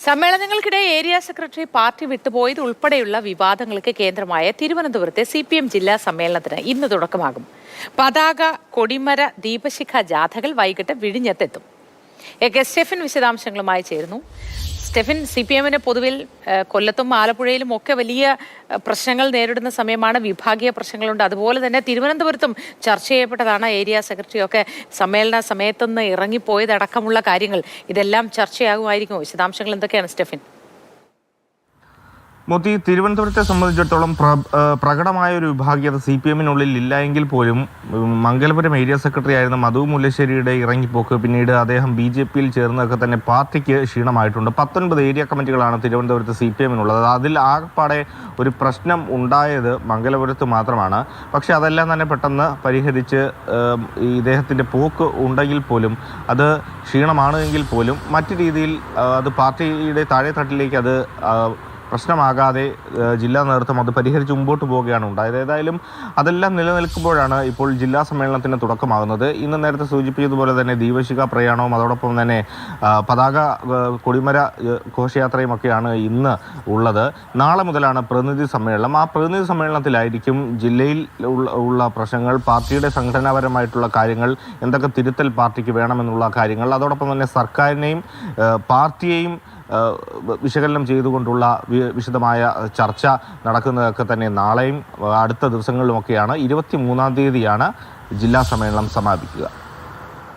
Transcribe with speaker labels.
Speaker 1: സമ്മേളനങ്ങൾക്കിടെ area secretary party വിട്ടുപോയത് ഉൾപ്പെടെയുള്ള വിവാദങ്ങൾക്ക് കേന്ദ്രമായ തിരുവനന്തപുരത്തെ CPM ജില്ലാ സമ്മേളനത്തിന് ഇന്ന് തുടക്കമാകും. പതാക, കൊടിമര, ദീപശിഖ ജാഥകൾ വൈകിട്ട് വിഴിഞ്ഞത്തെത്തും. സ്റ്റെഫിൻ വിശദാംശങ്ങളുമായി ചേരുന്നു. സ്റ്റെഫിൻ, CPMന് പൊതുവിൽ കൊല്ലത്തും ആലപ്പുഴയിലും ഒക്കെ വലിയ പ്രശ്നങ്ങൾ നേരിടുന്ന സമയമാണ്. വിഭാഗീയ പ്രശ്നങ്ങളുണ്ട്. അതുപോലെ തന്നെ തിരുവനന്തപുരത്തും ചർച്ച ചെയ്യപ്പെട്ടതാണ്. ഏരിയ സെക്രട്ടറിയൊക്കെ സമ്മേളന സമയത്തുനിന്ന് ഇറങ്ങിപ്പോയതടക്കമുള്ള കാര്യങ്ങൾ ഇതെല്ലാം ചർച്ചയാകുമായിരിക്കും. വിശദാംശങ്ങൾ എന്തൊക്കെയാണ് സ്റ്റെഫിൻ?
Speaker 2: മോദി, തിരുവനന്തപുരത്തെ സംബന്ധിച്ചിടത്തോളം പ്രകടമായ ഒരു വിഭാഗീയത CPMനുള്ളിൽ ഇല്ല എങ്കിൽ പോലും മംഗലപുരം ഏരിയ സെക്രട്ടറി ആയിരുന്ന മധു മുല്ലശ്ശേരിയുടെ ഇറങ്ങിപ്പോക്ക്, പിന്നീട് അദ്ദേഹം BJPയിൽ ചേർന്നതൊക്കെ തന്നെ പാർട്ടിക്ക് ക്ഷീണമായിട്ടുണ്ട്. 19 ഏരിയ കമ്മിറ്റികളാണ് തിരുവനന്തപുരത്ത് CPMനുള്ളത്. അതിൽ ആകെപ്പാടെ ഒരു പ്രശ്നം ഉണ്ടായത് മംഗലപുരത്ത് മാത്രമാണ്. പക്ഷേ അതെല്ലാം തന്നെ പെട്ടെന്ന് പരിഹരിച്ച് ഇദ്ദേഹത്തിൻ്റെ പോക്ക് ഉണ്ടെങ്കിൽ പോലും, അത് ക്ഷീണമാണ് എങ്കിൽ പോലും മറ്റു രീതിയിൽ അത് പാർട്ടിയുടെ താഴെത്തട്ടിലേക്ക് അത് പ്രശ്നമാകാതെ ജില്ലാ നേതൃത്വം അത് പരിഹരിച്ച് മുമ്പോട്ട് പോവുകയാണ് ഉണ്ടായത്. ഏതായാലും അതെല്ലാം നിലനിൽക്കുമ്പോഴാണ് ഇപ്പോൾ ജില്ലാ സമ്മേളനത്തിന് തുടക്കമാകുന്നത്. ഇന്ന് നേരത്തെ സൂചിപ്പിച്ചതുപോലെ തന്നെ ദീപശിഖ പ്രയാണവും അതോടൊപ്പം തന്നെ പതാക, കൊടിമര ഘോഷയാത്രയുമൊക്കെയാണ് ഇന്ന് ഉള്ളത്. നാളെ മുതലാണ് പ്രതിനിധി സമ്മേളനം. ആ പ്രതിനിധി സമ്മേളനത്തിലായിരിക്കും ജില്ലയിൽ ഉള്ള പ്രശ്നങ്ങൾ, പാർട്ടിയുടെ സംഘടനാപരമായിട്ടുള്ള കാര്യങ്ങൾ, എന്തൊക്കെ തിരുത്തൽ പാർട്ടിക്ക് വേണമെന്നുള്ള കാര്യങ്ങൾ, അതോടൊപ്പം തന്നെ സർക്കാരിനെയും പാർട്ടിയെയും വിശകലനം ചെയ്തുകൊണ്ടുള്ള വിശദമായ ചർച്ച നടക്കുന്നതൊക്കെ തന്നെ നാളെയും അടുത്ത ദിവസങ്ങളിലുമൊക്കെയാണ്. 23-ാം തീയതിയാണ് ജില്ലാ സമ്മേളനം സമാപിക്കുക.